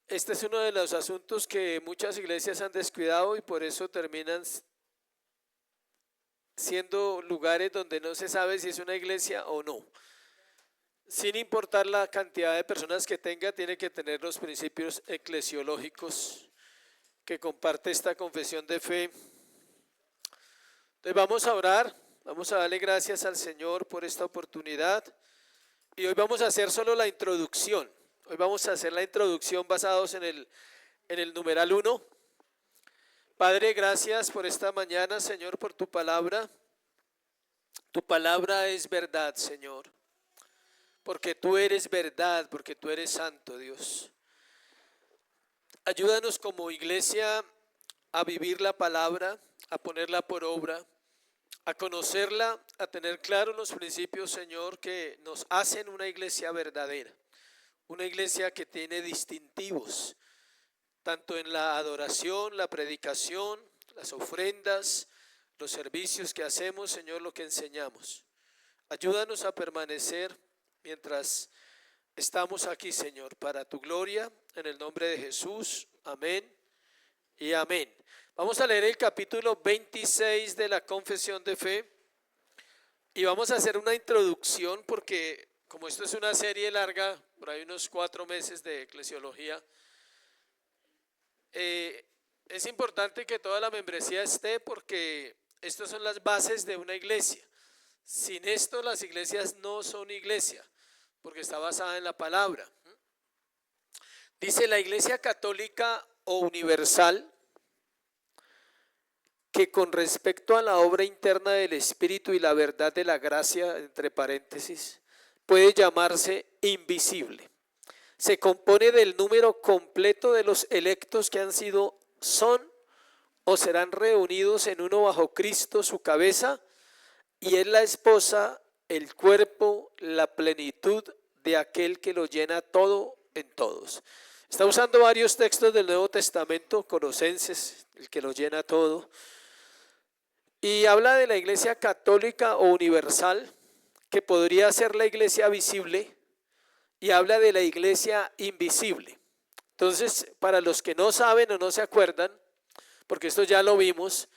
Este es uno de los asuntos que muchas iglesias han descuidado y por eso terminan siendo lugares donde no se sabe si es una iglesia o no. Sin importar la cantidad de personas que tenga, tiene que tener los principios eclesiológicos que comparte esta confesión de fe. Entonces vamos a orar, vamos a darle gracias al Señor por esta oportunidad y hoy vamos a hacer solo la introducción. Hoy vamos a hacer la introducción basados en el numeral 1. Padre, gracias por esta mañana, Señor, por tu palabra. Tu palabra es verdad, Señor, porque tú eres verdad, porque tú eres santo, Dios. Ayúdanos como iglesia a vivir la palabra, a ponerla por obra, a conocerla, a tener claros los principios, Señor, que nos hacen una iglesia verdadera, una iglesia que tiene distintivos, tanto en la adoración, la predicación, las ofrendas, los servicios que hacemos, Señor, lo que enseñamos. Ayúdanos a permanecer mientras estamos aquí, Señor, para tu gloria, en el nombre de Jesús. Amén y amén. Vamos a leer el capítulo 26 de la Confesión de Fe y vamos a hacer una introducción porque como esto es una serie larga, por ahí unos 4 meses de eclesiología, es importante que toda la membresía esté porque estas son las bases de una iglesia. Sin esto las iglesias no son iglesia, porque está basada en la palabra. Dice la Iglesia Católica o Universal que con respecto a la obra interna del Espíritu y la verdad de la gracia, entre paréntesis, puede llamarse invisible. Se compone del número completo de los electos que han sido, son o serán reunidos en uno bajo Cristo, su cabeza, y es la esposa, el cuerpo, la plenitud de aquel que lo llena todo en todos. Está usando varios textos del Nuevo Testamento, Colosenses, el que lo llena todo, y habla de la iglesia católica o universal, que podría ser la iglesia visible, y habla de la iglesia invisible. Entonces, para los que no saben o no se acuerdan, porque esto ya lo vimos,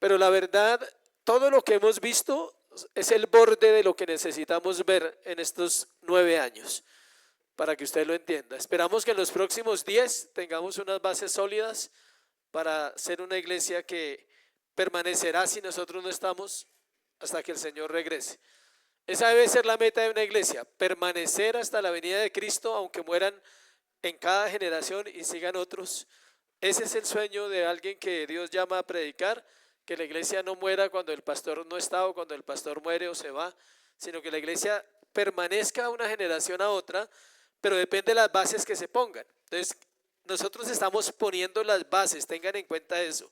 pero la verdad, todo lo que hemos visto es el borde de lo que necesitamos ver en estos 9 años, para que usted lo entienda. Esperamos que en los próximos 10 tengamos unas bases sólidas para ser una iglesia que permanecerá si nosotros no estamos hasta que el Señor regrese. Esa debe ser la meta de una iglesia, permanecer hasta la venida de Cristo, aunque mueran en cada generación y sigan otros. Ese es el sueño de alguien que Dios llama a predicar, que la iglesia no muera cuando el pastor no está o cuando el pastor muere o se va, sino que la iglesia permanezca una generación a otra, pero depende de las bases que se pongan. Entonces, nosotros estamos poniendo las bases, tengan en cuenta eso.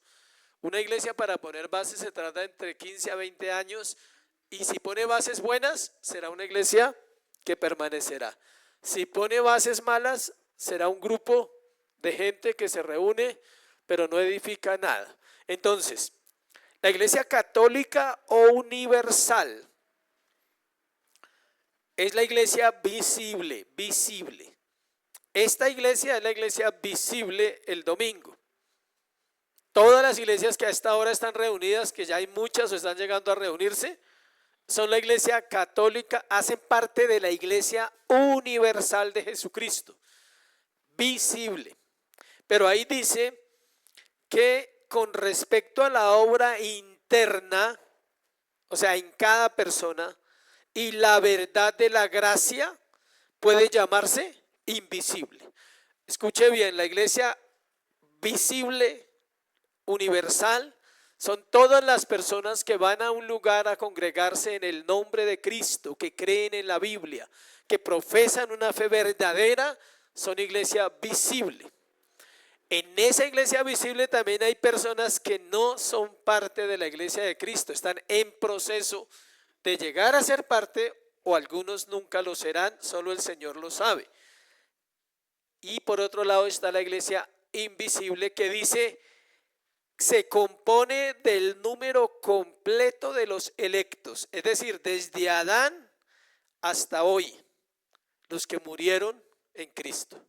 Una iglesia para poner bases se trata entre 15 a 20 años y si pone bases buenas, será una iglesia que permanecerá. Si pone bases malas, será un grupo de gente que se reúne, pero no edifica nada. Entonces, la iglesia católica o universal es la iglesia visible, visible. Esta iglesia es la iglesia visible el domingo. Todas las iglesias que a esta hora están reunidas, que ya hay muchas o están llegando a reunirse, son la iglesia católica, hacen parte de la iglesia universal de Jesucristo, visible. Pero ahí dice que con respecto a la obra interna, o sea, en cada persona, y la verdad de la gracia, puede llamarse invisible. Escuche bien, la iglesia visible, universal, son todas las personas que van a un lugar a congregarse en el nombre de Cristo, que creen en la Biblia, que profesan una fe verdadera, son iglesia visible. En esa iglesia visible también hay personas que no son parte de la iglesia de Cristo, están en proceso de llegar a ser parte o algunos nunca lo serán, solo el Señor lo sabe. Y por otro lado está la iglesia invisible que dice, se compone del número completo de los electos, es decir, desde Adán hasta hoy, los que murieron en Cristo.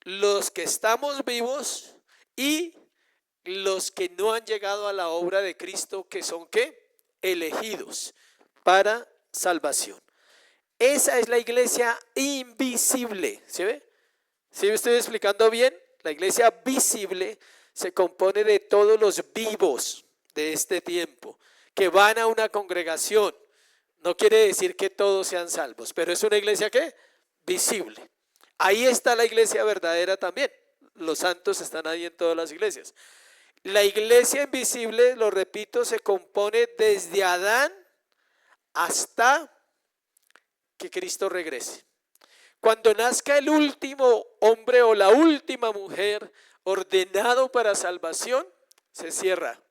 los que estamos vivos y los que no han llegado a la obra de Cristo, que son ¿qué? Elegidos para salvación. Esa es la iglesia invisible. ¿Sí ve? ¿Sí me estoy explicando bien? La iglesia visible se compone de todos los vivos de este tiempo que van a una congregación. No quiere decir que todos sean salvos, pero es una iglesia ¿qué? Visible. Ahí está la iglesia verdadera también. Los santos están ahí en todas las iglesias. La iglesia invisible, lo repito, se compone desde Adán hasta que Cristo regrese. Cuando nazca el último hombre o la última mujer ordenado para salvación, se cierra.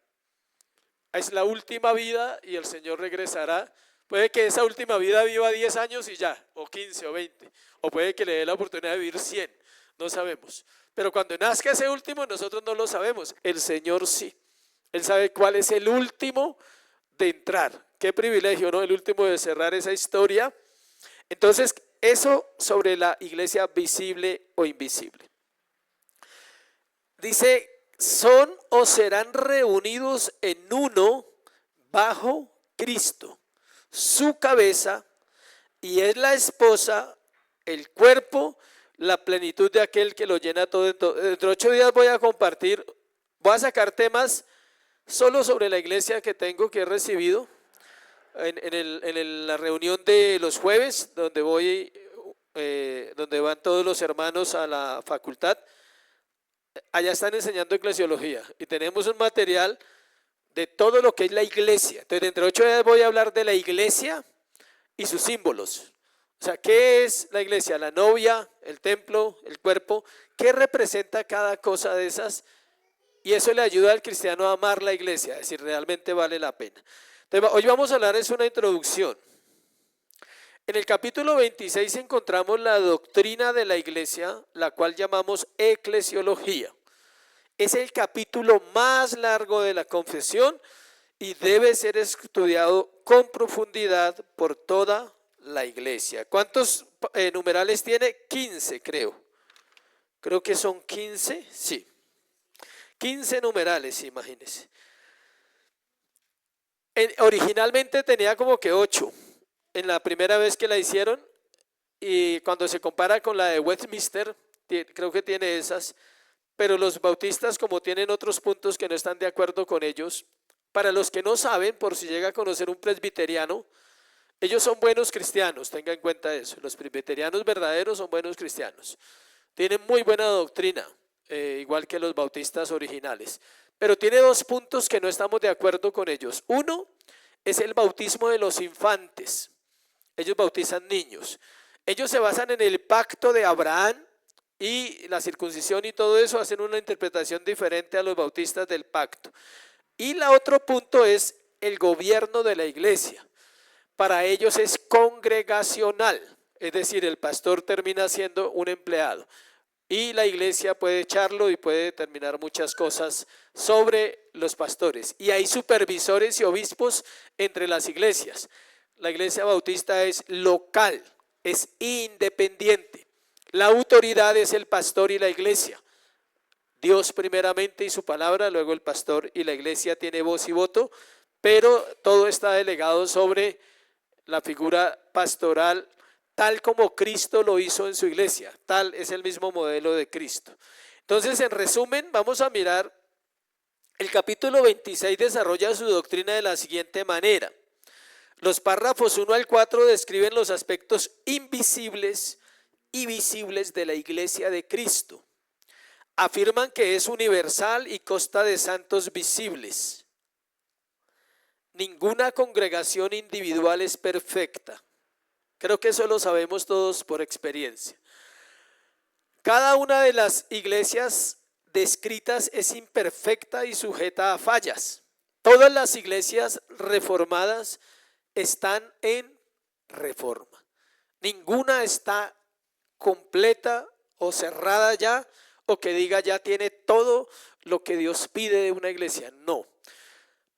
Es la última vida y el Señor regresará. Puede que esa última vida viva 10 años y ya, o 15 o 20, o puede que le dé la oportunidad de vivir 100, no sabemos. Pero cuando nazca ese último, nosotros no lo sabemos, el Señor sí. Él sabe cuál es el último de entrar. Qué privilegio, ¿no? El último de cerrar esa historia. Entonces, eso sobre la iglesia visible o invisible. Dice, son o serán reunidos en uno bajo Cristo, su cabeza, y es la esposa, el cuerpo, la plenitud de aquel que lo llena todo. Dentro de 8 días voy a compartir, voy a sacar temas solo sobre la iglesia que tengo, que he recibido en la reunión de los jueves, donde donde van todos los hermanos a la facultad. Allá están enseñando eclesiología y tenemos un material de todo lo que es la iglesia. Entonces, dentro de 8 días voy a hablar de la iglesia y sus símbolos. O sea, ¿qué es la iglesia? La novia, el templo, el cuerpo. ¿Qué representa cada cosa de esas? Y eso le ayuda al cristiano a amar la iglesia, es decir, realmente vale la pena. Entonces, hoy vamos a hablar, es una introducción. En el capítulo 26 encontramos la doctrina de la iglesia, la cual llamamos eclesiología. Es el capítulo más largo de la confesión y debe ser estudiado con profundidad por toda la iglesia. ¿Cuántos numerales tiene? 15, creo. Creo que son 15, sí. 15 numerales, imagínense. Originalmente tenía como que 8 en la primera vez que la hicieron, y cuando se compara con la de Westminster, creo que tiene esas, pero los bautistas, como tienen otros puntos que no están de acuerdo con ellos, para los que no saben, por si llega a conocer un presbiteriano, ellos son buenos cristianos, tenga en cuenta eso. Los presbiterianos verdaderos son buenos cristianos, tienen muy buena doctrina, igual que los bautistas originales, pero tiene 2 puntos que no estamos de acuerdo con ellos. Uno es el bautismo de los infantes. Ellos bautizan niños. Ellos se basan en el pacto de Abraham y la circuncisión y todo eso, hacen una interpretación diferente a los bautistas del pacto. Y el otro punto es el gobierno de la iglesia. Para ellos es congregacional, es decir, el pastor termina siendo un empleado y la iglesia puede echarlo y puede determinar muchas cosas sobre los pastores. Y hay supervisores y obispos entre las iglesias. La iglesia bautista es local, es independiente. La autoridad es el pastor y la iglesia. Dios primeramente y su palabra, luego el pastor y la iglesia tiene voz y voto, pero todo está delegado sobre la figura pastoral, tal como Cristo lo hizo en su iglesia. Tal es el mismo modelo de Cristo. Entonces, en resumen, vamos a mirar, el capítulo 26 desarrolla su doctrina de la siguiente manera. Los párrafos 1 al 4 describen los aspectos invisibles y visibles de la iglesia de Cristo. Afirman que es universal y consta de santos visibles. Ninguna congregación individual es perfecta. Creo que eso lo sabemos todos por experiencia. Cada una de las iglesias descritas es imperfecta y sujeta a fallas. Todas las iglesias reformadas están en reforma. Ninguna está completa o cerrada ya, o que diga ya tiene todo lo que Dios pide de una iglesia. No.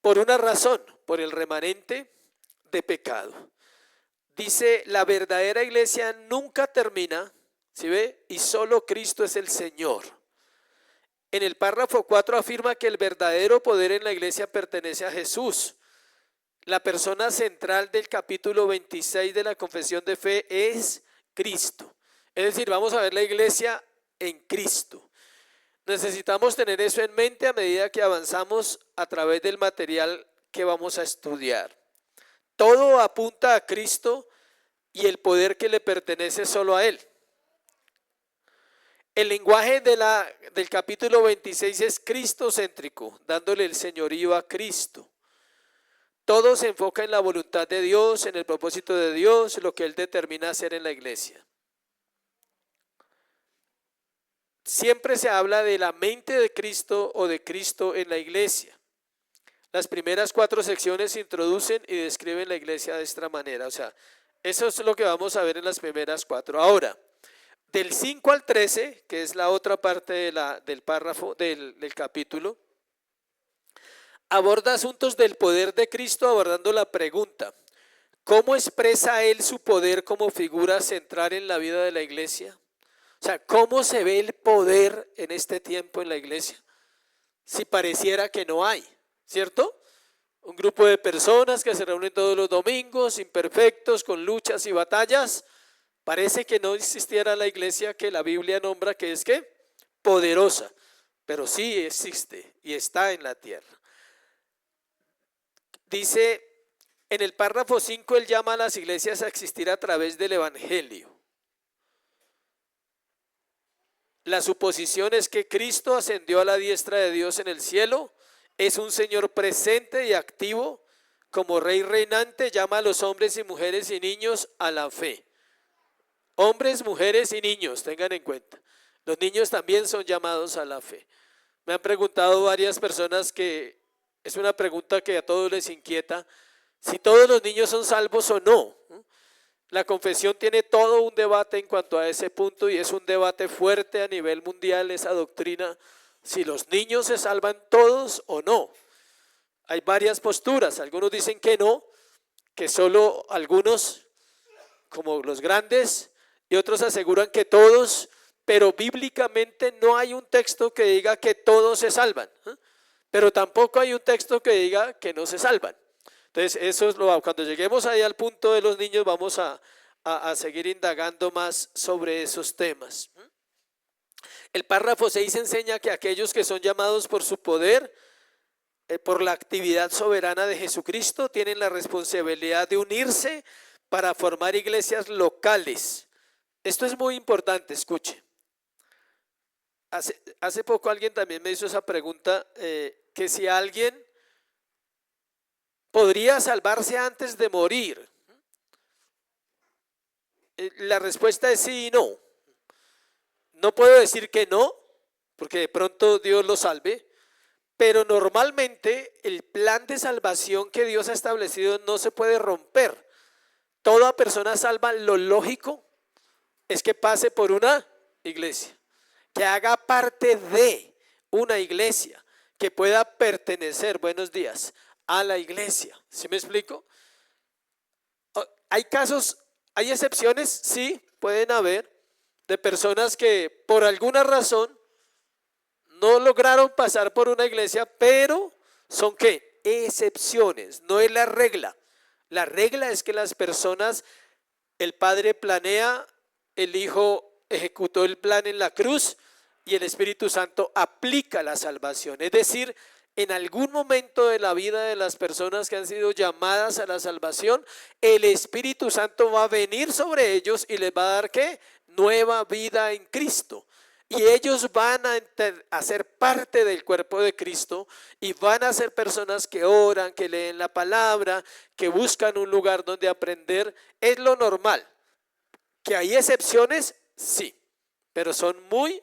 Por una razón, por el remanente de pecado. Dice, la verdadera iglesia nunca termina, ¿Sí ve? Y solo Cristo es el Señor. En el párrafo 4 afirma que el verdadero poder en la iglesia pertenece a Jesús. La persona central del capítulo 26 de la Confesión de Fe es Cristo. Es decir, vamos a ver la iglesia en Cristo. Necesitamos tener eso en mente a medida que avanzamos a través del material que vamos a estudiar. Todo apunta a Cristo y el poder que le pertenece solo a Él. El lenguaje del capítulo 26 es cristocéntrico, dándole el señorío a Cristo. Todo se enfoca en la voluntad de Dios, en el propósito de Dios, lo que Él determina hacer en la iglesia. Siempre se habla de la mente de Cristo o de Cristo en la iglesia. Las primeras 4 secciones introducen y describen la iglesia de esta manera. O sea, eso es lo que vamos a ver en las primeras 4. Ahora, del 5 al 13, que es la otra parte del párrafo del capítulo, aborda asuntos del poder de Cristo abordando la pregunta: ¿cómo expresa Él su poder como figura central en la vida de la iglesia? O sea, ¿cómo se ve el poder en este tiempo en la iglesia? Si pareciera que no hay, ¿cierto? Un grupo de personas que se reúnen todos los domingos, imperfectos, con luchas y batallas. Parece que no existiera la iglesia que la Biblia nombra que es ¿qué? Poderosa, pero sí existe y está en la tierra. Dice en el párrafo 5, él llama a las iglesias a existir a través del evangelio. La suposición es que Cristo ascendió a la diestra de Dios en el cielo, es un Señor presente y activo, como Rey reinante llama a los hombres y mujeres y niños a la fe. Hombres, mujeres y niños, tengan en cuenta. Los niños también son llamados a la fe. Me han preguntado varias personas que es una pregunta que a todos les inquieta, si todos los niños son salvos o no. La confesión tiene todo un debate en cuanto a ese punto y es un debate fuerte a nivel mundial esa doctrina, si los niños se salvan todos o no. Hay varias posturas, algunos dicen que no, que solo algunos, como los grandes, y otros aseguran que todos, pero bíblicamente no hay un texto que diga que todos se salvan, pero tampoco hay un texto que diga que no se salvan. Entonces, eso es cuando lleguemos ahí al punto de los niños, vamos a seguir indagando más sobre esos temas. El párrafo 6 enseña que aquellos que son llamados por su poder, por la actividad soberana de Jesucristo, tienen la responsabilidad de unirse para formar iglesias locales. Esto es muy importante, escuche. Hace poco alguien también me hizo esa pregunta, que si alguien podría salvarse antes de morir. La respuesta es sí y no. No puedo decir que no, porque de pronto Dios lo salve, pero normalmente el plan de salvación que Dios ha establecido no se puede romper. Toda persona salva, lo lógico es que pase por una iglesia, que haga parte de una iglesia, que pueda pertenecer, buenos días, a la iglesia. ¿Sí me explico? Hay casos, hay excepciones, sí, pueden haber, de personas que por alguna razón no lograron pasar por una iglesia, pero son ¿qué? Excepciones, no es la regla. La regla es que las personas, el Padre planea, el Hijo ejecutó el plan en la cruz y el Espíritu Santo aplica la salvación. Es decir, en algún momento de la vida de las personas que han sido llamadas a la salvación, el Espíritu Santo va a venir sobre ellos y les va a dar ¿qué? Nueva vida en Cristo. Y ellos van a ser parte del cuerpo de Cristo y van a ser personas que oran, que leen la palabra, que buscan un lugar donde aprender. Es lo normal. ¿Que hay excepciones? Sí, pero son muy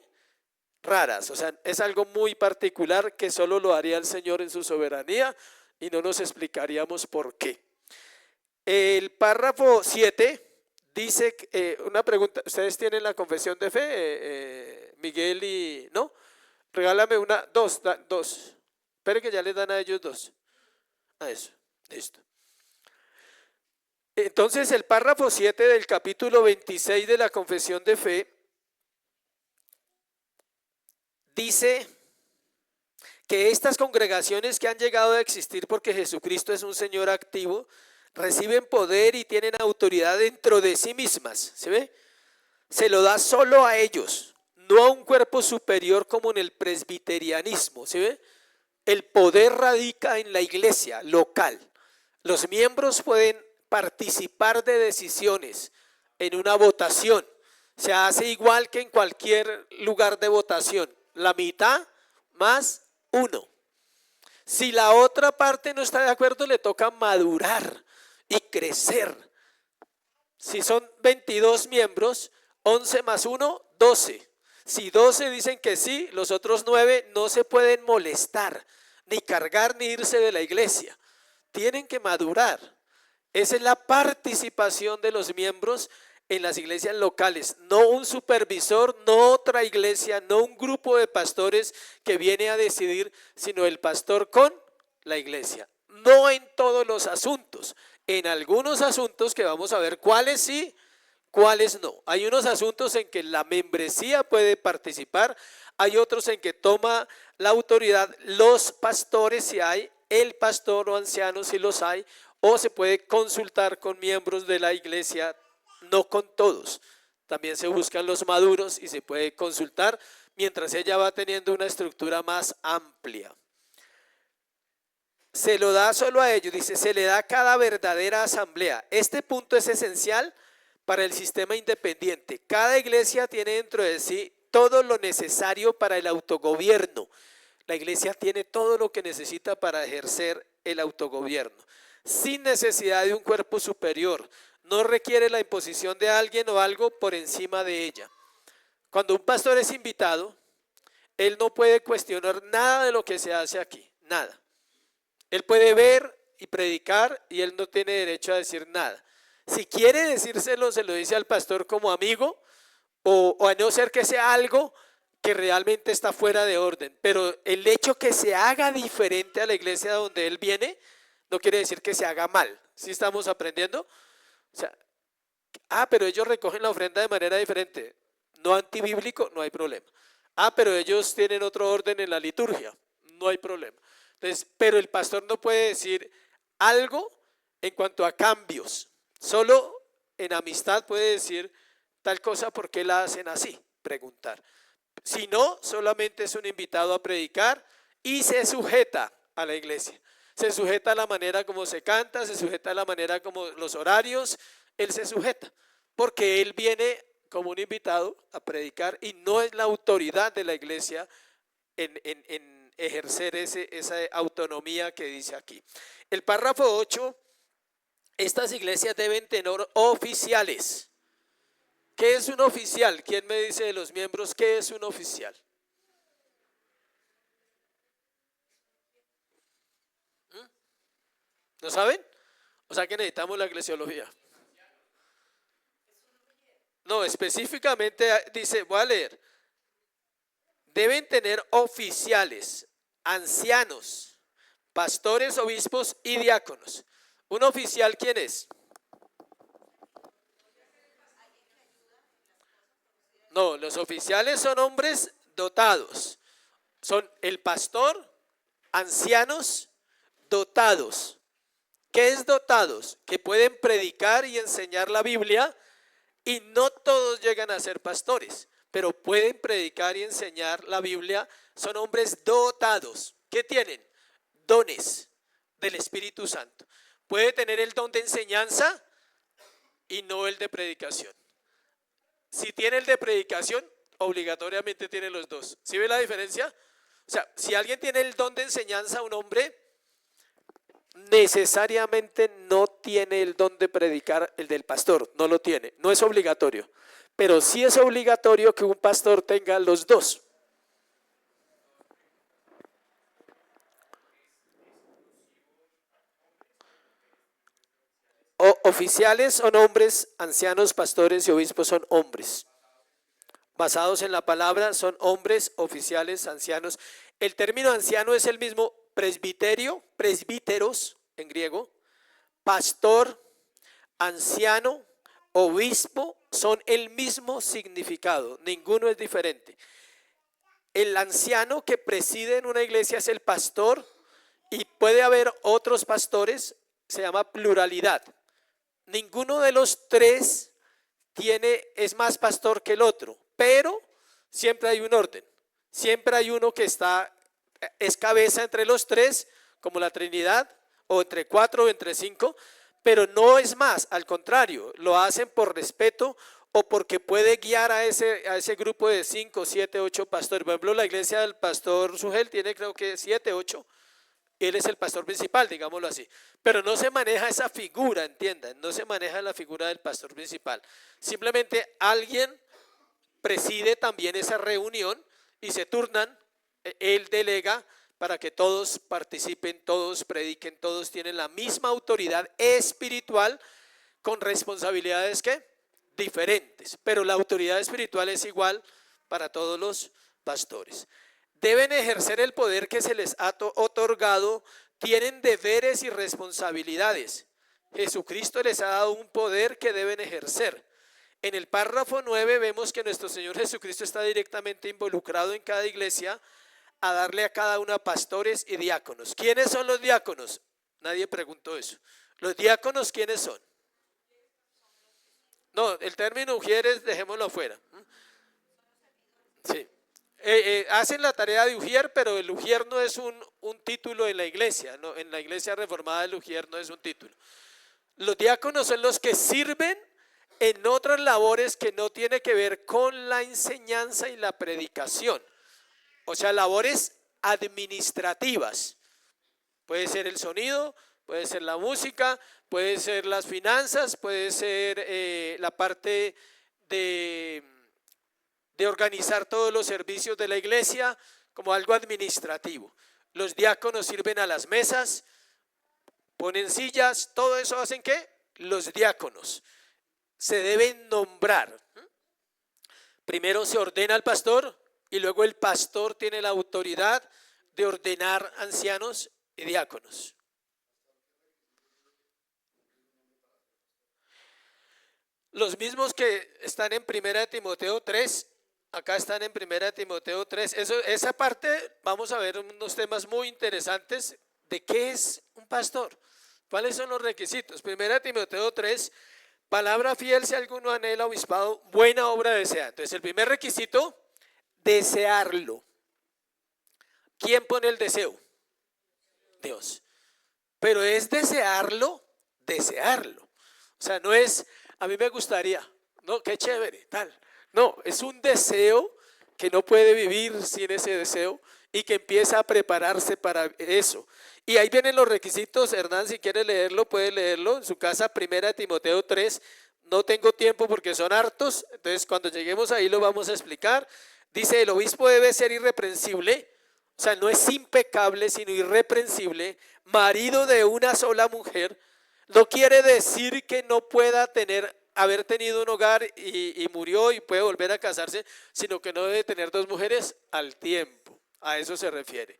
raras. O sea, es algo muy particular que solo lo haría el Señor en su soberanía y no nos explicaríamos por qué. El párrafo 7 dice, una pregunta, ¿ustedes tienen la confesión de fe? Miguel y, ¿no? Regálame dos. Espere que ya les dan a ellos 2. Eso, listo. Entonces el párrafo 7 del capítulo 26 de la confesión de fe dice que estas congregaciones que han llegado a existir porque Jesucristo es un Señor activo, reciben poder y tienen autoridad dentro de sí mismas. ¿Se ve? Se lo da solo a ellos, no a un cuerpo superior como en el presbiterianismo. ¿Se ve? El poder radica en la iglesia local. Los miembros pueden participar de decisiones en una votación. Se hace igual que en cualquier lugar de votación. La mitad más uno. Si la otra parte no está de acuerdo, le toca madurar y crecer. Si son 22 miembros, 11 más 1, 12. Si 12 dicen que sí, los otros 9 no se pueden molestar, ni cargar, ni irse de la iglesia. Tienen que madurar. Esa es la participación de los miembros en las iglesias locales, no un supervisor, no otra iglesia, no un grupo de pastores que viene a decidir, sino el pastor con la iglesia. No en todos los asuntos, en algunos asuntos que vamos a ver cuáles sí, cuáles no. Hay unos asuntos en que la membresía puede participar, hay otros en que toma la autoridad los pastores si hay, el pastor o anciano si los hay, o se puede consultar con miembros de la iglesia. No con todos, también se buscan los maduros y se puede consultar mientras ella va teniendo una estructura más amplia. Se lo da solo a ellos, dice, se le da a cada verdadera asamblea. Este punto es esencial para el sistema independiente. Cada iglesia tiene dentro de sí todo lo necesario para el autogobierno. La iglesia tiene todo lo que necesita para ejercer el autogobierno, sin necesidad de un cuerpo superior. No requiere la imposición de alguien o algo por encima de ella. Cuando un pastor es invitado, él no puede cuestionar nada de lo que se hace aquí, nada. Él puede ver y predicar y él no tiene derecho a decir nada. Si quiere decírselo, se lo dice al pastor como amigo o a no ser que sea algo que realmente está fuera de orden. Pero el hecho que se haga diferente a la iglesia donde él viene, no quiere decir que se haga mal. ¿Sí estamos aprendiendo? O sea, pero ellos recogen la ofrenda de manera diferente. No antibíblico, no hay problema. Pero ellos tienen otro orden en la liturgia. No hay problema. Entonces, pero el pastor no puede decir algo en cuanto a cambios. Solo en amistad puede decir tal cosa, ¿por qué la hacen así? Preguntar. Si no, solamente es un invitado a predicar y se sujeta a la iglesia. Se sujeta a la manera como se canta, se sujeta a la manera como los horarios, él se sujeta, porque él viene como un invitado a predicar y no es la autoridad de la iglesia en ejercer esa autonomía que dice aquí. El párrafo 8, estas iglesias deben tener oficiales. ¿Qué es un oficial? ¿Quién me dice de los miembros qué es un oficial? ¿No saben? O sea que necesitamos la eclesiología. No, específicamente dice, voy a leer, deben tener oficiales, ancianos, pastores, obispos y diáconos. ¿Un oficial quién es? No, los oficiales son hombres dotados. Son el pastor, ancianos, dotados. ¿Qué es dotados? Que pueden predicar y enseñar la Biblia y no todos llegan a ser pastores, pero pueden predicar y enseñar la Biblia. Son hombres dotados. ¿Qué tienen? Dones del Espíritu Santo. Puede tener el don de enseñanza y no el de predicación. Si tiene el de predicación, obligatoriamente tiene los dos. ¿Sí ve la diferencia? O sea, si alguien tiene el don de enseñanza, un hombre necesariamente no tiene el don de predicar, el del pastor, no lo tiene, no es obligatorio, pero sí es obligatorio que un pastor tenga los dos. Oficiales son hombres, ancianos, pastores y obispos son hombres. Basados en la palabra son hombres, oficiales, ancianos. El término anciano es el mismo presbiterio, presbíteros en griego, pastor, anciano, obispo, son el mismo significado, ninguno es diferente. El anciano que preside en una iglesia es el pastor y puede haber otros pastores, se llama pluralidad. Ninguno de los tres es más pastor que el otro, pero siempre hay un orden. Siempre hay uno que es cabeza entre los tres, como la Trinidad, o entre 4 o entre 5, pero no es más, al contrario, lo hacen por respeto o porque puede guiar a ese grupo de 5, 7, 8 pastores. Por ejemplo, la iglesia del pastor Sugel tiene creo que 7, 8. Él es el pastor principal, digámoslo así. Pero no se maneja esa figura, entiendan, no se maneja la figura del pastor principal. Simplemente alguien preside también esa reunión y se turnan, él delega para que todos participen, todos prediquen, todos tienen la misma autoridad espiritual con responsabilidades que diferentes, pero la autoridad espiritual es igual para todos los pastores. Deben ejercer el poder que se les ha otorgado, tienen deberes y responsabilidades. Jesucristo les ha dado un poder que deben ejercer. En el párrafo 9 vemos que nuestro Señor Jesucristo está directamente involucrado en cada iglesia a darle a cada una pastores y diáconos. ¿Quiénes son los diáconos? Nadie preguntó eso. ¿Los diáconos quiénes son? No, el término ujieres dejémoslo afuera. Sí. Hacen la tarea de ujier, pero el ujier no es un título en la iglesia, ¿no? En la iglesia reformada el ujier no es un título. Los diáconos son los que sirven en otras labores que no tiene que ver con la enseñanza y la predicación. O sea, labores administrativas. Puede ser el sonido, puede ser la música, puede ser las finanzas, puede ser la parte de organizar todos los servicios de la iglesia como algo administrativo. Los diáconos sirven a las mesas, ponen sillas, todo eso hacen ¿qué? Los diáconos. Se deben nombrar. Primero se ordena al pastor y luego el pastor tiene la autoridad de ordenar ancianos y diáconos. Los mismos que están en 1 Timoteo 3, acá están en 1 Timoteo 3. Esa parte vamos a ver unos temas muy interesantes de qué es un pastor. ¿Cuáles son los requisitos? 1 Timoteo 3, palabra fiel si alguno anhela obispado, buena obra desea. Entonces el primer requisito, desearlo. ¿Quién pone el deseo? Dios. Pero es desearlo, desearlo. O sea, no es, a mí me gustaría, no, qué chévere, tal. No, es un deseo que no puede vivir sin ese deseo y que empieza a prepararse para eso. Y ahí vienen los requisitos. Hernán, si quiere leerlo, puede leerlo en su casa, 1 Timoteo 3. No tengo tiempo porque son hartos, entonces cuando lleguemos ahí lo vamos a explicar. Dice, el obispo debe ser irreprensible, o sea, no es impecable, sino irreprensible, marido de una sola mujer. No quiere decir que no pueda haber tenido un hogar y murió y puede volver a casarse, sino que no debe tener 2 mujeres al tiempo. A eso se refiere.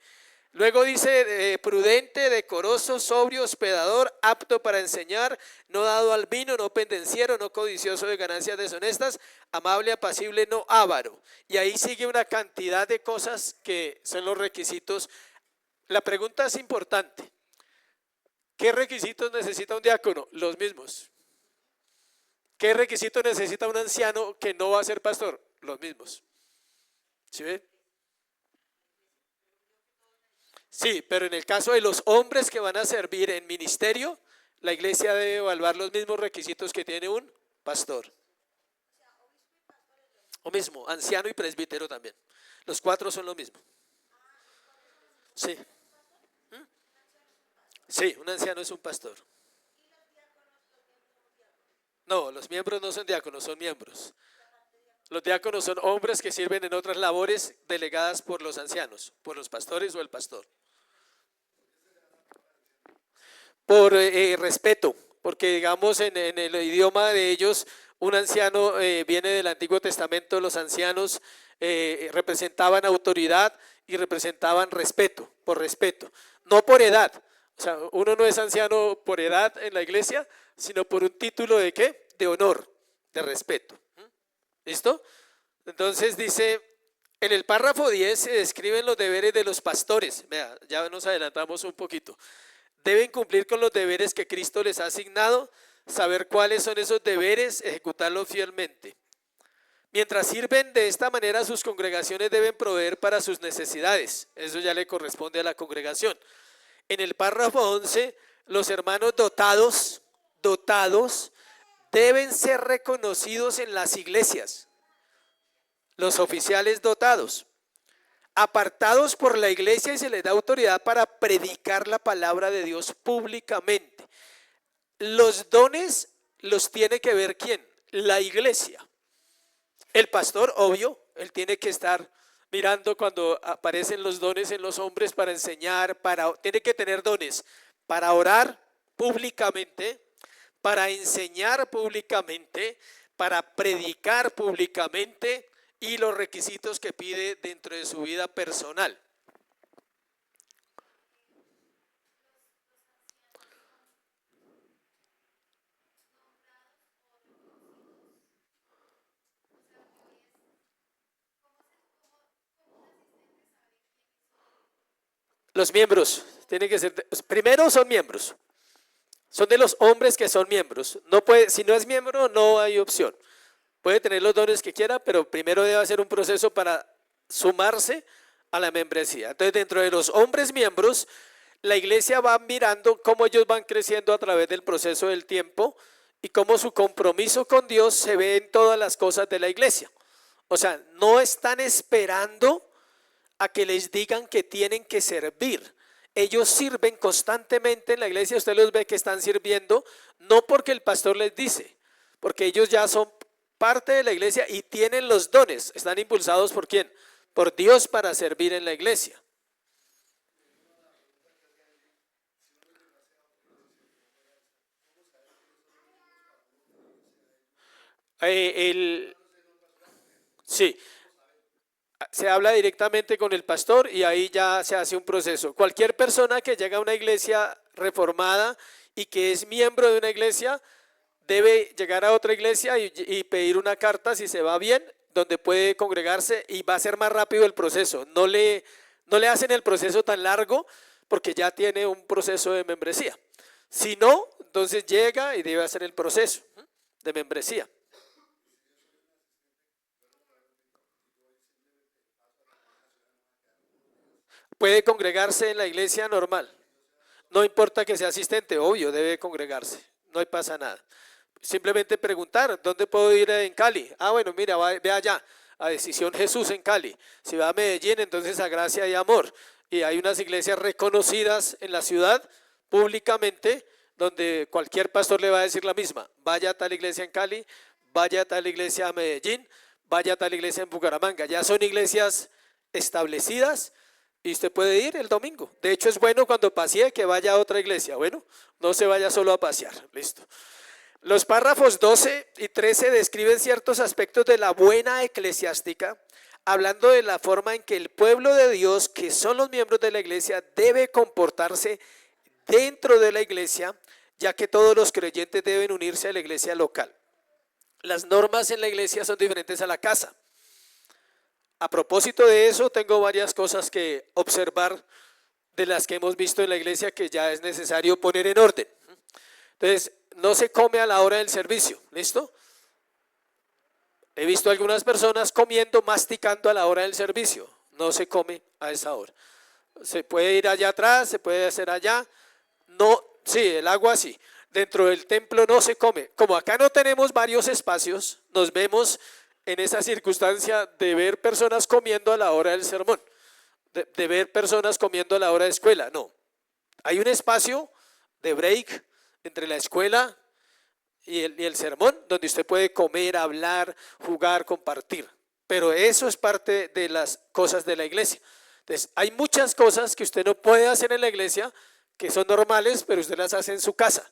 Luego dice, prudente, decoroso, sobrio, hospedador, apto para enseñar, no dado al vino, no pendenciero, no codicioso de ganancias deshonestas, amable, apacible, no avaro. Y ahí sigue una cantidad de cosas que son los requisitos. La pregunta es importante. ¿Qué requisitos necesita un diácono? Los mismos. ¿Qué requisitos necesita un anciano que no va a ser pastor? Los mismos. ¿Sí ve? Sí, pero en el caso de los hombres que van a servir en ministerio, la iglesia debe evaluar los mismos requisitos que tiene un pastor. O mismo, anciano y presbítero también. Los 4 son lo mismo. Sí. Sí, un anciano es un pastor. No, los miembros no son diáconos, son miembros. Los diáconos son hombres que sirven en otras labores delegadas por los ancianos, por los pastores o el pastor. Por respeto, porque digamos en el idioma de ellos, un anciano viene del Antiguo Testamento, los ancianos representaban autoridad y representaban respeto, por respeto, no por edad. O sea, uno no es anciano por edad en la iglesia, sino por un título de ¿qué? De honor, de respeto. ¿Listo? Entonces dice, En el párrafo 10 se describen los deberes de los pastores. Vea, ya nos adelantamos un poquito. Deben cumplir con los deberes que Cristo les ha asignado, saber cuáles son esos deberes, ejecutarlos fielmente. Mientras sirven de esta manera, sus congregaciones deben proveer para sus necesidades. Eso ya le corresponde a la congregación. En el párrafo 11, los hermanos dotados deben ser reconocidos en las iglesias. Los oficiales dotados, apartados por la iglesia, y se les da autoridad para predicar la palabra de Dios públicamente. Los dones los tiene que ver ¿quién? La iglesia. El pastor, obvio, él tiene que estar mirando cuando aparecen los dones en los hombres para enseñar, tiene que tener dones para orar públicamente, para enseñar públicamente, para predicar públicamente, y los requisitos que pide dentro de su vida personal. Los miembros tienen que ser, primero son miembros, son de los hombres que son miembros. No puede, si no es miembro, no hay opción. Puede tener los dones que quiera, pero primero debe hacer un proceso para sumarse a la membresía. Entonces, dentro de los hombres miembros, la iglesia va mirando cómo ellos van creciendo a través del proceso del tiempo y cómo su compromiso con Dios se ve en todas las cosas de la iglesia. O sea, no están esperando a que les digan que tienen que servir. Ellos sirven constantemente en la iglesia. Usted los ve que están sirviendo, no porque el pastor les dice, porque ellos ya son parte de la iglesia y tienen los dones. Están impulsados ¿por quién? Por Dios para servir en la iglesia. Sí, se habla directamente con el pastor y ahí ya se hace un proceso. Cualquier persona que llega a una iglesia reformada y que es miembro de una iglesia debe llegar a otra iglesia y pedir una carta si se va bien, donde puede congregarse, y va a ser más rápido el proceso. No le hacen el proceso tan largo porque ya tiene un proceso de membresía. Si no, entonces llega y debe hacer el proceso de membresía. Puede congregarse en la iglesia normal. No importa que sea asistente, obvio, debe congregarse. No pasa nada. Simplemente preguntar, ¿dónde puedo ir en Cali? Ah, bueno, mira, ve allá, a Decisión Jesús en Cali. Si va a Medellín, entonces a Gracia y Amor. Y hay unas iglesias reconocidas en la ciudad públicamente, donde cualquier pastor le va a decir la misma. Vaya a tal iglesia en Cali, vaya a tal iglesia a Medellín, vaya a tal iglesia en Bucaramanga. Ya son iglesias establecidas y usted puede ir el domingo. De hecho, es bueno cuando pasee que vaya a otra iglesia. Bueno, no se vaya solo a pasear. Listo. Los párrafos 12 y 13 describen ciertos aspectos de la buena eclesiástica, hablando de la forma en que el pueblo de Dios, que son los miembros de la iglesia, debe comportarse dentro de la iglesia, ya que todos los creyentes deben unirse a la iglesia local. Las normas en la iglesia son diferentes a la casa. A propósito de eso, tengo varias cosas que observar de las que hemos visto en la iglesia que ya es necesario poner en orden. Entonces, no se come a la hora del servicio, ¿listo? He visto algunas personas comiendo, masticando a la hora del servicio. No se come a esa hora. Se puede ir allá atrás, se puede hacer allá. No, sí, el agua sí. Dentro del templo no se come. Como acá no tenemos varios espacios, nos vemos en esa circunstancia de ver personas comiendo a la hora del sermón, de ver personas comiendo a la hora de escuela. No, hay un espacio de break entre la escuela y el sermón, donde usted puede comer, hablar, jugar, compartir. Pero eso es parte de las cosas de la iglesia. Entonces, hay muchas cosas que usted no puede hacer en la iglesia, que son normales, pero usted las hace en su casa.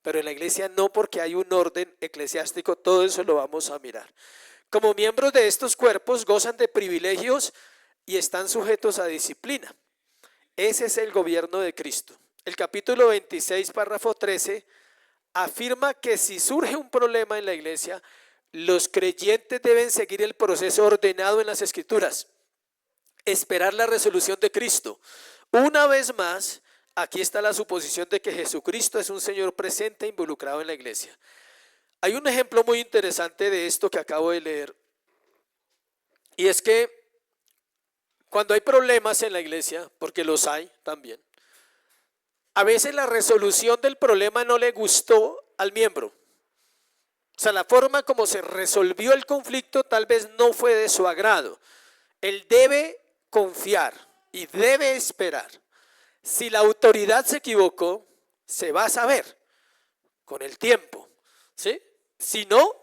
Pero en la iglesia no, porque hay un orden eclesiástico. Todo eso lo vamos a mirar. Como miembros de estos cuerpos gozan de privilegios y están sujetos a disciplina. Ese es el gobierno de Cristo. El capítulo 26, párrafo 13, afirma que si surge un problema en la iglesia, los creyentes deben seguir el proceso ordenado en las Escrituras. esperar la resolución de Cristo. Una vez más, aquí está la suposición de que Jesucristo es un Señor presente involucrado en la iglesia. Hay un ejemplo muy interesante de esto que acabo de leer, y es que cuando hay problemas en la iglesia, porque los hay también, a veces la resolución del problema no le gustó al miembro. O sea, la forma como se resolvió el conflicto tal vez no fue de su agrado. Él debe confiar y debe esperar. Si la autoridad se equivocó, se va a saber con el tiempo, ¿sí? Si no,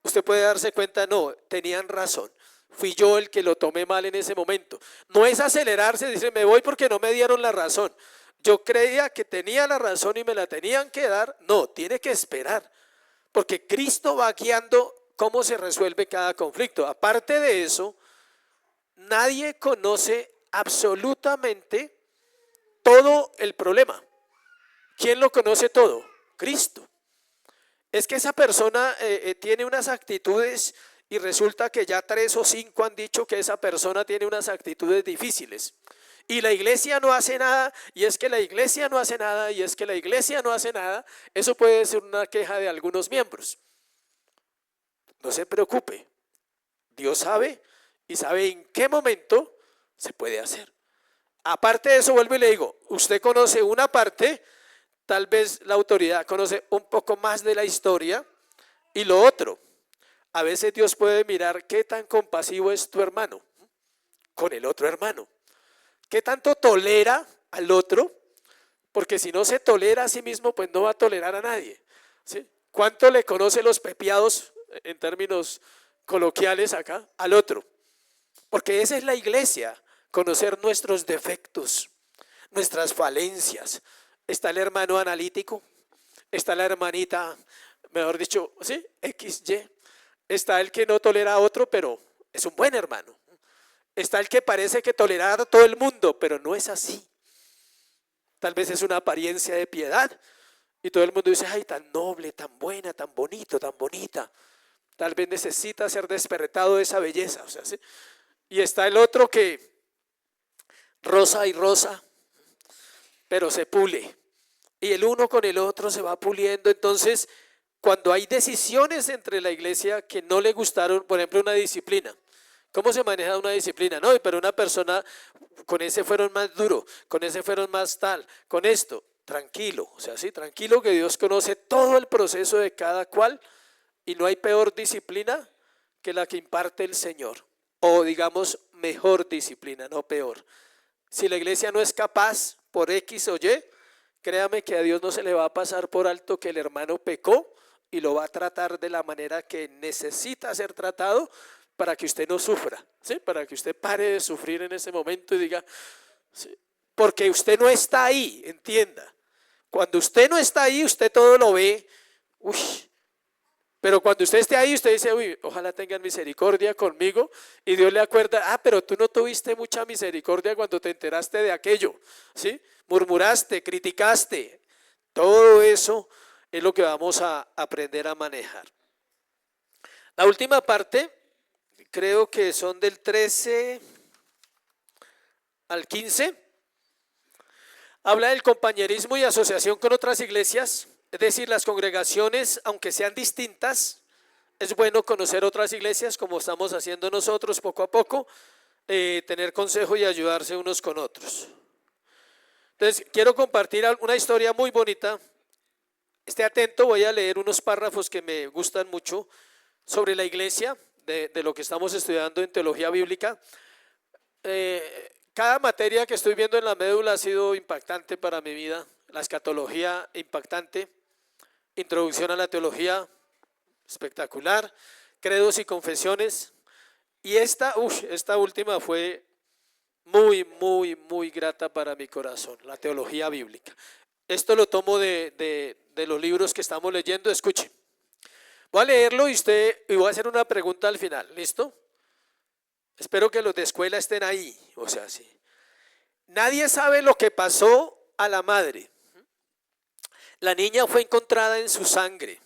usted puede darse cuenta, no, tenían razón. Fui yo el que lo tomé mal en ese momento. No es acelerarse, dice, me voy porque no me dieron la razón. Yo creía que tenía la razón y me la tenían que dar. No, tiene que esperar, porque Cristo va guiando cómo se resuelve cada conflicto. Aparte de eso, nadie conoce absolutamente todo el problema. ¿Quién lo conoce todo? Cristo. Es que esa persona tiene unas actitudes y resulta que ya 3 o 5 han dicho que esa persona tiene unas actitudes difíciles. Y la iglesia no hace nada, y es que la iglesia no hace nada, y es que la iglesia no hace nada. Eso puede ser una queja de algunos miembros. No se preocupe. Dios sabe y sabe en qué momento se puede hacer. Aparte de eso, vuelvo y le digo, usted conoce una parte, tal vez la autoridad conoce un poco más de la historia, y lo otro, a veces Dios puede mirar qué tan compasivo es tu hermano con el otro hermano, qué tanto tolera al otro, porque si no se tolera a sí mismo, pues no va a tolerar a nadie, ¿sí? ¿Cuánto le conoce los pepiados, en términos coloquiales acá, al otro? Porque esa es la iglesia. Conocer nuestros defectos, nuestras falencias. Está el hermano analítico, está la hermanita, mejor dicho, ¿sí? XY. Está el que no tolera a otro, pero es un buen hermano. Está el que parece que tolera a todo el mundo, pero no es así. Tal vez es una apariencia de piedad y todo el mundo dice, ay, tan noble, tan buena, tan bonito, tan bonita. Tal vez necesita ser despertado de esa belleza. O sea, ¿sí? Y está el otro que rosa y rosa, pero se pule, y el uno con el otro se va puliendo. Entonces, cuando hay decisiones entre la iglesia que no le gustaron, por ejemplo, una disciplina, ¿cómo se maneja una disciplina? No, pero una persona, con ese fueron más duro, con ese fueron más tal, con esto, tranquilo, o sea, sí, tranquilo, que Dios conoce todo el proceso de cada cual, y no hay peor disciplina que la que imparte el Señor, o digamos, mejor disciplina, no peor. Si la iglesia no es capaz por X o Y, créame que a Dios no se le va a pasar por alto que el hermano pecó y lo va a tratar de la manera que necesita ser tratado para que usted no sufra, ¿sí? Para que usted pare de sufrir en ese momento y diga, ¿sí? Porque usted no está ahí, entienda. Cuando usted no está ahí, usted todo lo ve, uy. Pero cuando usted esté ahí, usted dice, uy, ojalá tengan misericordia conmigo, y Dios le acuerda, pero tú no tuviste mucha misericordia cuando te enteraste de aquello, ¿sí? Murmuraste, criticaste. Todo eso es lo que vamos a aprender a manejar. La última parte, creo que son del 13 al 15, habla del compañerismo y asociación con otras iglesias. Es decir, las congregaciones, aunque sean distintas, es bueno conocer otras iglesias como estamos haciendo nosotros poco a poco, tener consejo y ayudarse unos con otros. Entonces, quiero compartir una historia muy bonita. Esté atento, voy a leer unos párrafos que me gustan mucho sobre la iglesia, de lo que estamos estudiando en teología bíblica. Cada materia que estoy viendo en la médula ha sido impactante para mi vida. La escatología, impactante. Introducción a la teología, espectacular. Credos y confesiones. Y esta última fue muy, muy, muy grata para mi corazón, la teología bíblica. Esto lo tomo de los libros que estamos leyendo. Escuche. Voy a leerlo y voy a hacer una pregunta al final. ¿Listo? Espero que los de escuela estén ahí. O sea, sí. Nadie sabe lo que pasó a la madre. La niña fue encontrada en su sangre.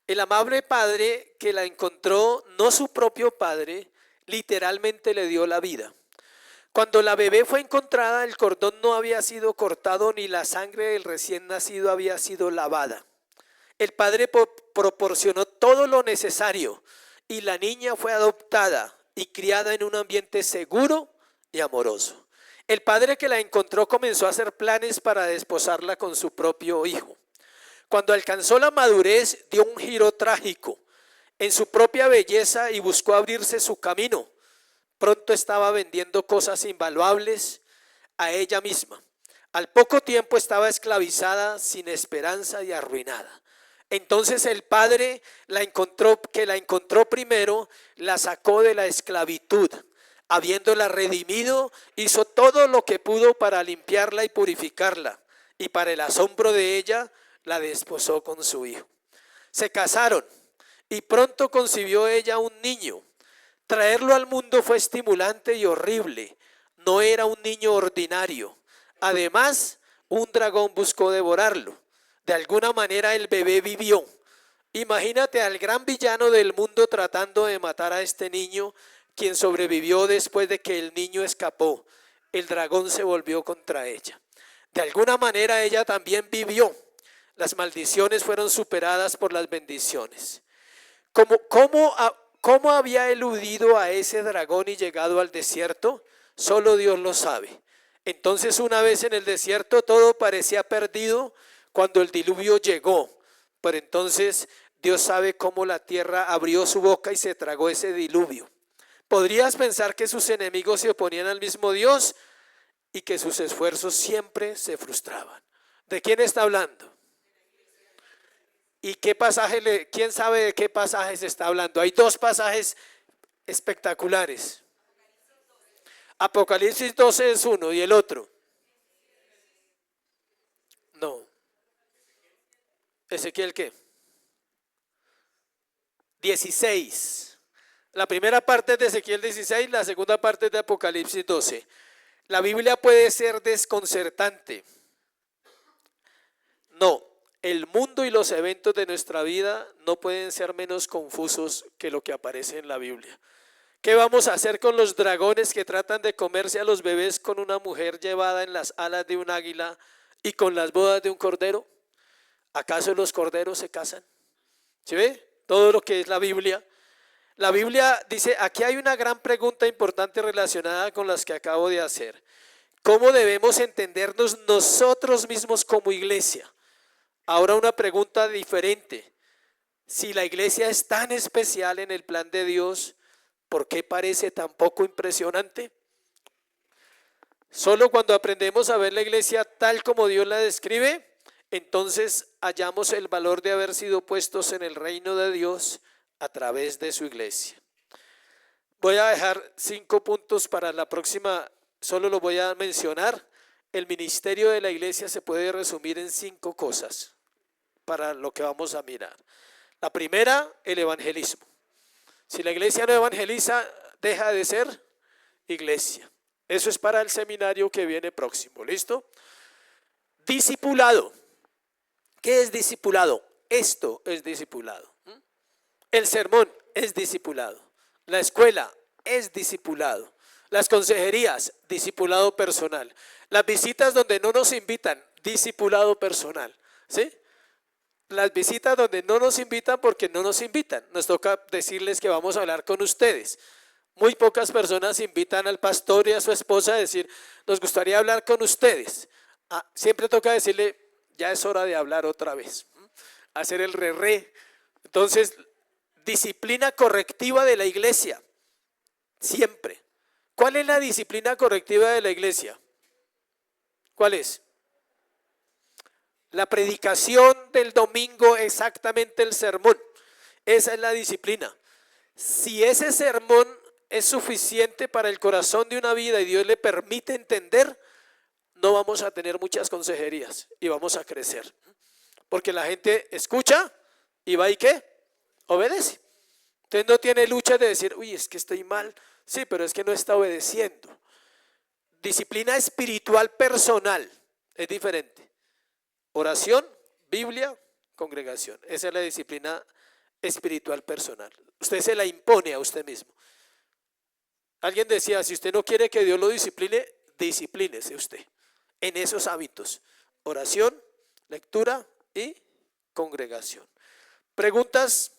El amable padre que la encontró, no su propio padre, literalmente le dio la vida. Cuando la bebé fue encontrada, el cordón no había sido cortado ni la sangre del recién nacido había sido lavada. El padre proporcionó todo lo necesario y la niña fue adoptada y criada en un ambiente seguro y amoroso. El padre que la encontró comenzó a hacer planes para desposarla con su propio hijo. Cuando alcanzó la madurez, dio un giro trágico en su propia belleza y buscó abrirse su camino. Pronto estaba vendiendo cosas invaluables a ella misma. Al poco tiempo estaba esclavizada, sin esperanza y arruinada. Entonces el padre que la encontró primero, la sacó de la esclavitud. Habiéndola redimido, hizo todo lo que pudo para limpiarla y purificarla. Y para el asombro de ella, la desposó con su hijo. Se casaron y pronto concibió ella un niño. Traerlo al mundo fue estimulante y horrible. No era un niño ordinario. Además, un dragón buscó devorarlo. De alguna manera el bebé vivió. Imagínate al gran villano del mundo tratando de matar a este niño, quien sobrevivió después de que el niño escapó. El dragón se volvió contra ella. De alguna manera ella también vivió. Las maldiciones fueron superadas por las bendiciones. ¿Cómo había eludido a ese dragón y llegado al desierto? Solo Dios lo sabe. Entonces, una vez en el desierto, todo parecía perdido cuando el diluvio llegó. Pero entonces Dios sabe cómo la tierra abrió su boca y se tragó ese diluvio. Podrías pensar que sus enemigos se oponían al mismo Dios y que sus esfuerzos siempre se frustraban. ¿De quién está hablando? ¿Y qué pasaje, quién sabe de qué pasajes está hablando? Hay dos pasajes espectaculares. Apocalipsis 12 es uno y el otro. No. ¿Ezequiel qué? 16. La primera parte es de Ezequiel 16, la segunda parte es de Apocalipsis 12. La Biblia puede ser desconcertante. No, el mundo y los eventos de nuestra vida no pueden ser menos confusos que lo que aparece en la Biblia. ¿Qué vamos a hacer con los dragones que tratan de comerse a los bebés con una mujer llevada en las alas de un águila y con las bodas de un cordero? ¿Acaso los corderos se casan? ¿Sí ve? Todo lo que es la Biblia. La Biblia dice, aquí hay una gran pregunta importante relacionada con las que acabo de hacer. ¿Cómo debemos entendernos nosotros mismos como iglesia? Ahora una pregunta diferente. Si la iglesia es tan especial en el plan de Dios, ¿por qué parece tan poco impresionante? Solo cuando aprendemos a ver la iglesia tal como Dios la describe, entonces hallamos el valor de haber sido puestos en el reino de Dios a través de su iglesia. Voy a dejar 5 puntos para la próxima, solo los voy a mencionar. El ministerio de la iglesia se puede resumir en 5 cosas para lo que vamos a mirar. La primera, el evangelismo. Si la iglesia no evangeliza, deja de ser iglesia. Eso es para el seminario que viene próximo, ¿listo? Discipulado. ¿Qué es discipulado? Esto es discipulado. El sermón es discipulado. La escuela es discipulado. Las consejerías, discipulado personal. Las visitas donde no nos invitan, discipulado personal. ¿Sí? Las visitas donde no nos invitan porque no nos invitan. Nos toca decirles que vamos a hablar con ustedes. Muy pocas personas invitan al pastor y a su esposa a decir, nos gustaría hablar con ustedes. Siempre toca decirle, ya es hora de hablar otra vez. Hacer el re. Entonces, disciplina correctiva de la iglesia. Siempre. ¿Cuál es la disciplina correctiva de la iglesia? ¿Cuál es? La predicación del domingo, exactamente el sermón. Esa es la disciplina. Si ese sermón es suficiente para el corazón de una vida y Dios le permite entender, no vamos a tener muchas consejerías y vamos a crecer. Porque la gente escucha y va y ¿qué? Obedece. Entonces no tiene lucha de decir, uy, es que estoy mal. Sí, pero es que no está obedeciendo. Disciplina espiritual personal es diferente. Oración, Biblia, congregación. Esa es la disciplina espiritual personal. Usted se la impone a usted mismo. Alguien decía, si usted no quiere que Dios lo discipline, disciplínese usted en esos hábitos. Oración, lectura y congregación. ¿Preguntas?